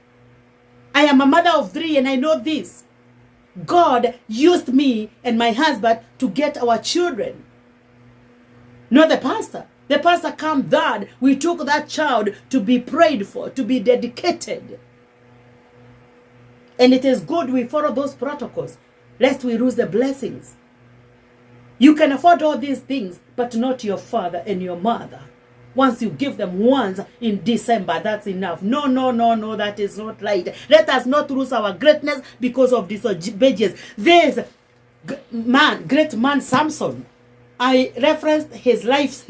I am a mother of 3 and I know this. God used me and my husband to get our children. Not the pastor. The pastor came third. We took that child to be prayed for, to be dedicated. And it is good we follow those protocols, lest we lose the blessings. You can afford all these things, but not your father and your mother. Once you give them once in December, that's enough. No, that is not right. Let us not lose our greatness because of disobedience. This great man Samson, I referenced his life's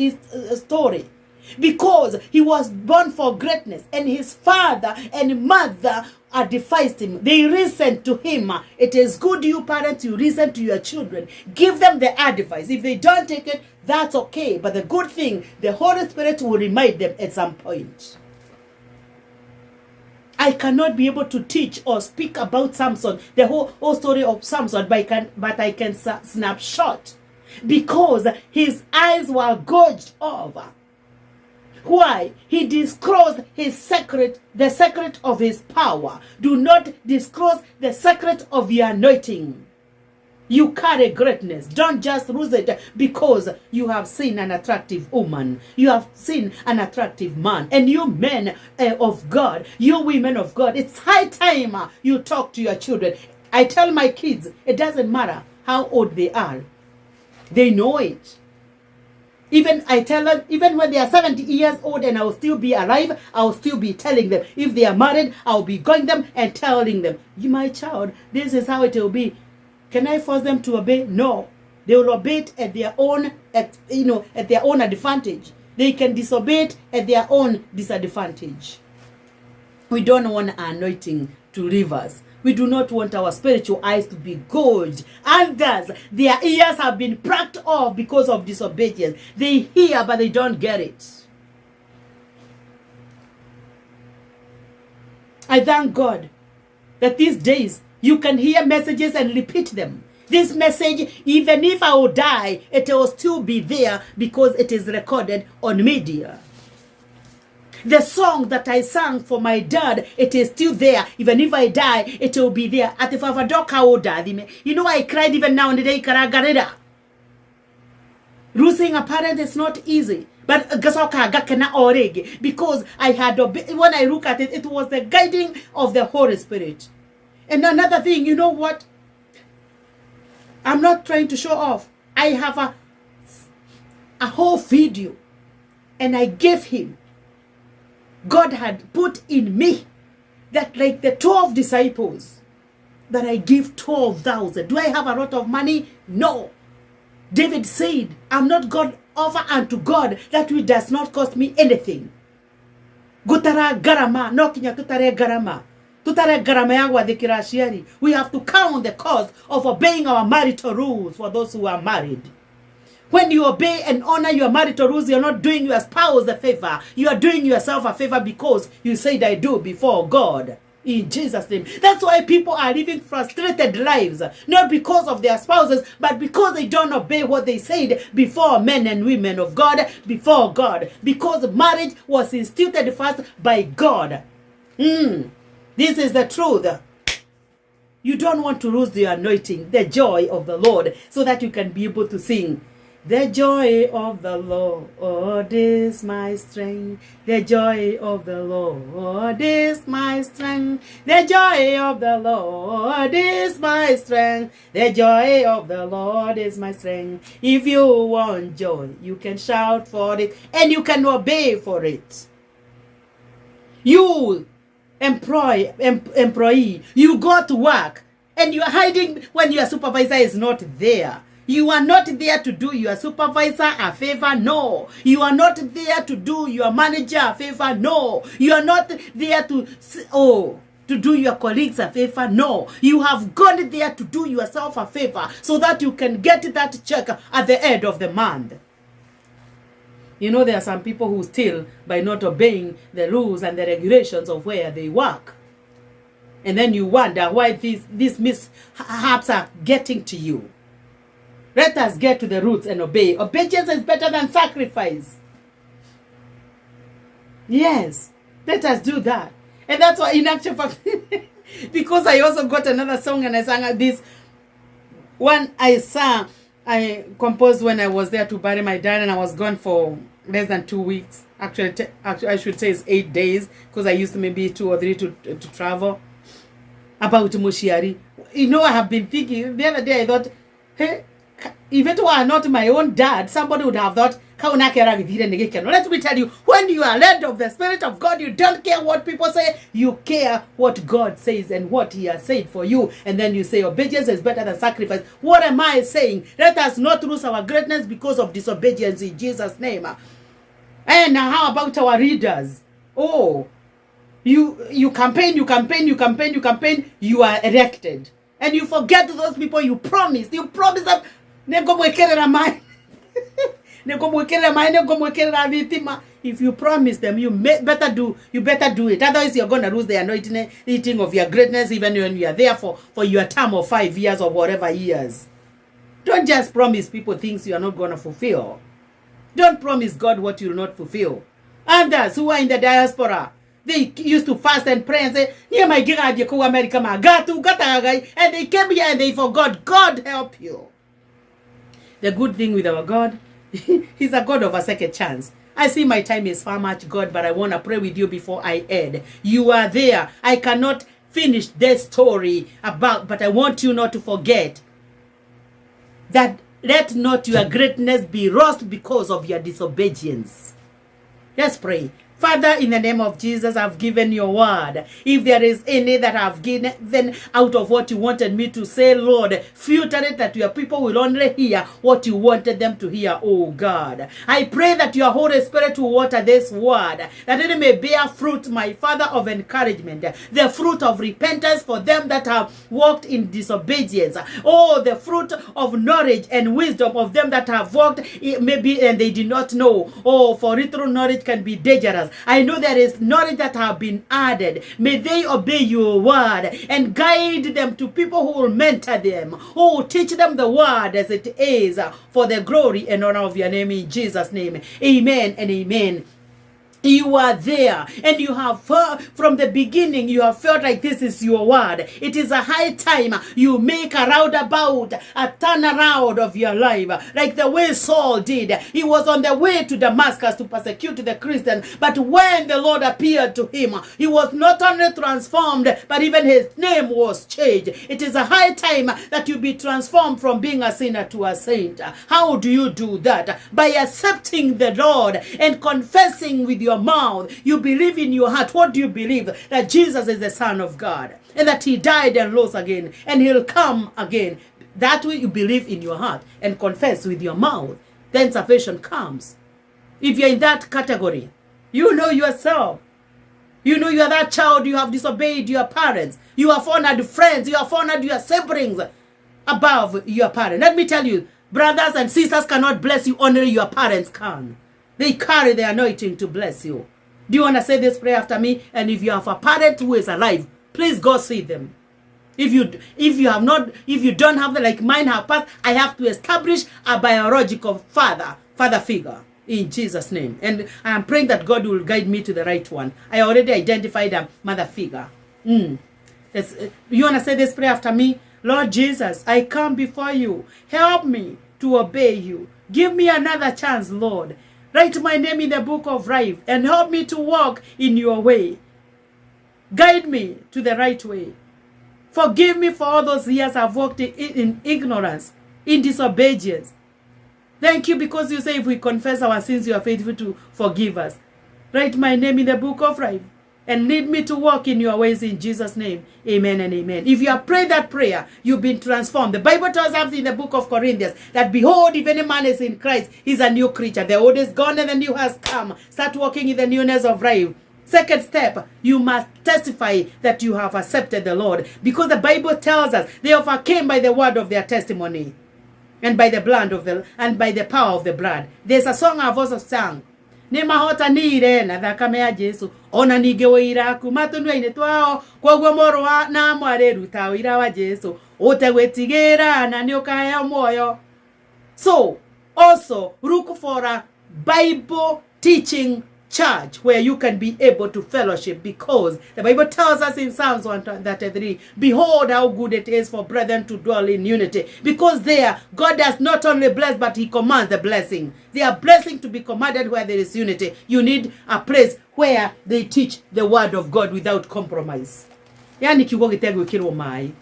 story. Because he was born for greatness, and his father and mother advised him. They listened to him. It is good, you parents, you listen to your children. Give them the advice. If they don't take it, that's okay. But the good thing, the Holy Spirit will remind them at some point. I cannot be able to teach or speak about Samson, the whole story of Samson, but I can snapshot. Because his eyes were gouged over. Why? He disclosed his secret, the secret of his power. Do not disclose the secret of your anointing. You carry greatness. Don't just lose it because you have seen an attractive woman. You have seen an attractive man. And you men of God, you women of God, it's high time you talk to your children. I tell my kids, it doesn't matter how old they are. They know it. Even I tell them, even when they are 70 years old and I will still be alive, I will still be telling them. If they are married, I will be going them and telling them, you, my child, this is how it will be. Can I force them to obey? No. They will obey it at their own, at their own advantage. They can disobey it at their own disadvantage. We don't want our anointing to leave us. We do not want our spiritual eyes to be gouged. Others, their ears have been plucked off because of disobedience. They hear, but they don't get it. I thank God that these days you can hear messages and repeat them. This message, even if I will die, it will still be there because it is recorded on media. The song that I sang for my dad, it is still there. Even if I die, it will be there. At the you know, I cried even now in the day. Losing a parent is not easy. But because I had, when I look at it, it was the guiding of the Holy Spirit. And another thing, you know what? I'm not trying to show off. I have a whole video, and I gave him. God had put in me that, like the 12 disciples, that I give 12,000. Do I have a lot of money? No. David said, I'm not God offer unto God that which does not cost me anything. Gutara garama, no kinya tutare garama. Tutare garama ya gwathikira aciari. We have to count the cost of obeying our marital rules for those who are married. When you obey and honor your marital rules, you're not doing your spouse a favor. You are doing yourself a favor because you said I do before God. In Jesus' name. That's why people are living frustrated lives. Not because of their spouses, but because they don't obey what they said before men and women of God, before God. Because marriage was instituted first by God. This is the truth. You don't want to lose the anointing, the joy of the Lord, so that you can be able to sing. The joy of the Lord is my strength. The joy of the Lord is my strength. The joy of the Lord is my strength. The joy of the Lord is my strength. If you want joy, you can shout for it and you can obey for it. You employee, you go to work and you are hiding when your supervisor is not there. You are not there to do your supervisor a favor, no. You are not there to do your manager a favor, no. You are not there to do your colleagues a favor, no. You have gone there to do yourself a favor so that you can get that check at the end of the month. You know, there are some people who steal by not obeying the rules and the regulations of where they work. And then you wonder why these mishaps are getting to you. Let us get to the roots and obey. Obedience is better than sacrifice. Yes, let us do that. And that's why in actual fact, because I also got another song and I sang this one I composed when I was there to bury my dad, and I was gone for less than 2 weeks. Actually, I should say it's 8 days, because I used to maybe 2 or 3 to travel. About Mushiari. You know, I have been thinking, the other day I thought, hey, if it were not my own dad, somebody would have thought, let me tell you, when you are led of the Spirit of God, you don't care what people say. You care what God says and what He has said for you. And then you say, obedience is better than sacrifice. What am I saying? Let us not lose our greatness because of disobedience in Jesus' name. And how about our leaders? Oh, you campaign, you are elected. And you forget those people you promised. You promised them. If you promise them, you better do it. Otherwise, you're going to lose the anointing of your greatness, even when you are there for your term of 5 years or whatever years. Don't just promise people things you are not going to fulfill. Don't promise God what you will not fulfill. Others who are in the diaspora, they used to fast and pray and say, and they came here and they forgot. God help you. The good thing with our God, He's a God of a second chance. I see my time is far much, God, but I want to pray with you before I end. You are there. I cannot finish this story but I want you not to forget that let not your greatness be lost because of your disobedience. Let's pray. Father, in the name of Jesus, I've given your word. If there is any that I've given out of what you wanted me to say, Lord, filter it that your people will only hear what you wanted them to hear, oh God. I pray that your Holy Spirit will water this word, that it may bear fruit, my Father, of encouragement, the fruit of repentance for them that have walked in disobedience. Oh, the fruit of knowledge and wisdom of them that have walked maybe and they did not know. Oh, for little knowledge can be dangerous. I know there is knowledge that have been added. May they obey your word and guide them to people who will mentor them, who will teach them the word as it is, for the glory and honor of your name, in Jesus' name. Amen and amen. You are there, and you have from the beginning you have felt like this is your word. It is a high time you make a roundabout, a turnaround of your life, like the way Saul did. He was on the way to Damascus to persecute the Christians, but when the Lord appeared to him, he was not only transformed, but even his name was changed. It is a high time that you be transformed from being a sinner to a saint. How do you do that? By accepting the Lord and confessing with your mouth. You believe in your heart. What do you believe? That Jesus is the Son of God, and that he died and rose again, and he'll come again. That way you believe in your heart and confess with your mouth. Then salvation comes. If you're in that category, you know yourself. You know you are that child, you have disobeyed your parents. You have honored friends. You have honored your siblings above your parents. Let me tell you, brothers and sisters cannot bless you, only your parents can. They carry the anointing to bless you. Do you want to say this prayer after me? And if you have a parent who is alive, please go see them. If you don't have the, like mine have passed, I have to establish a biological father figure in Jesus' name. And I am praying that God will guide me to the right one. I already identified a mother figure. You want to say this prayer after me? Lord Jesus, I come before you. Help me to obey you. Give me another chance, Lord. Write my name in the book of life and help me to walk in your way. Guide me to the right way. Forgive me for all those years I've walked in ignorance, in disobedience. Thank you because you say if we confess our sins, you are faithful to forgive us. Write my name in the book of life and lead me to walk in your ways in Jesus' name. Amen and amen. If you have prayed that prayer, you've been transformed. The Bible tells us in the book of Corinthians that behold, if any man is in Christ, he's a new creature. The old is gone and the new has come. Start walking in the newness of life. Second step, you must testify that you have accepted the Lord. Because the Bible tells us they overcame by the word of their testimony and by the blood of and by the power of the blood. There's a song I've also sung. Ni mahota nire na thakame ya Jesu ona ninge wira kuma tunwe-ini twao kwoguo morwa na mwareruta wira wa Jesu utegwetigira na ni ukaheo muoyo. So also look for a Bible teaching church where you can be able to fellowship, because the Bible tells us in Psalms 133, behold how good it is for brethren to dwell in unity. Because there God does not only bless, but he commands the blessing. They are blessing to be commanded where there is unity. You need a place where they teach the word of God without compromise. Yani kiugo gitegwikirwo mai.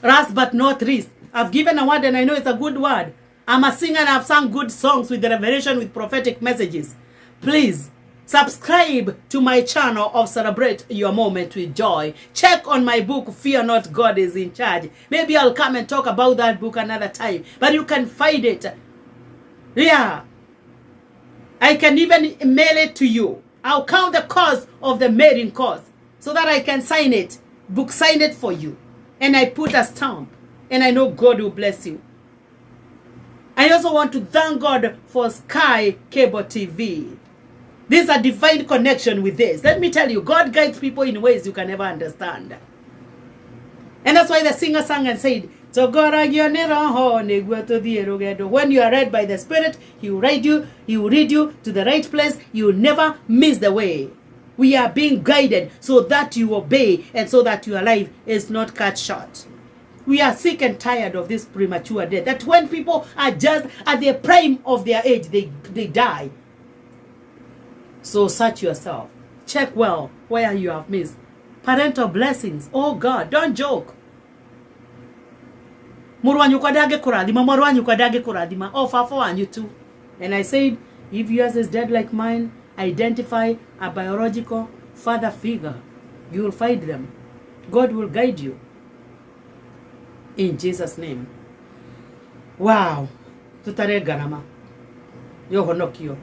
Last but not least, I've given a word and I know it's a good word. I'm a singer and I've sung good songs with the revelation, with prophetic messages. Please subscribe to my channel of Celebrate Your Moment with Joy. Check on my book, Fear Not, God is in Charge. Maybe I'll come and talk about that book another time. But you can find it. Yeah. I can even mail it to you. I'll count the cost of the mailing cost so that I can sign it. Book sign it for you. And I put a stamp. And I know God will bless you. I also want to thank God for Sky Cable TV. There's a divine connection with this. Let me tell you, God guides people in ways you can never understand. And that's why the singer sang and said, when you are led by the Spirit, He will lead you to the right place. You will never miss the way. We are being guided so that you obey and so that your life is not cut short. We are sick and tired of this premature death. That when people are just at the prime of their age, they die. So search yourself. Check well where you have missed. Parental blessings. Oh God, don't joke. Murwanyu kwadage kuradima, murwanyu kwadage kuradima. Oh, fafo and you too. And I said, if yours is dead like mine, identify a biological father figure. You will find them. God will guide you. In Jesus' name. Wow. Tutare garama. Yohonokyo.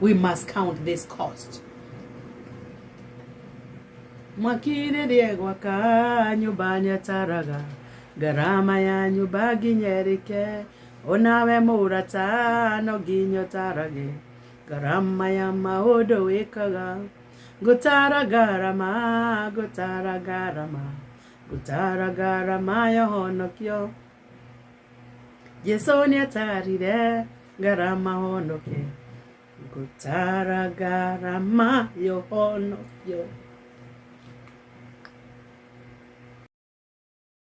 We must count this cost. Makire diegwa ka nyubanya taraga. Garama ya nyubagi nyerike. Onawe murata no ginyo tarage. Garama ya maodo wekaga. Gutara garama. Gutara garama. Gutara garama ya honokyo. Yesonia tarire garama honoke. Kutaragara mayohono yo.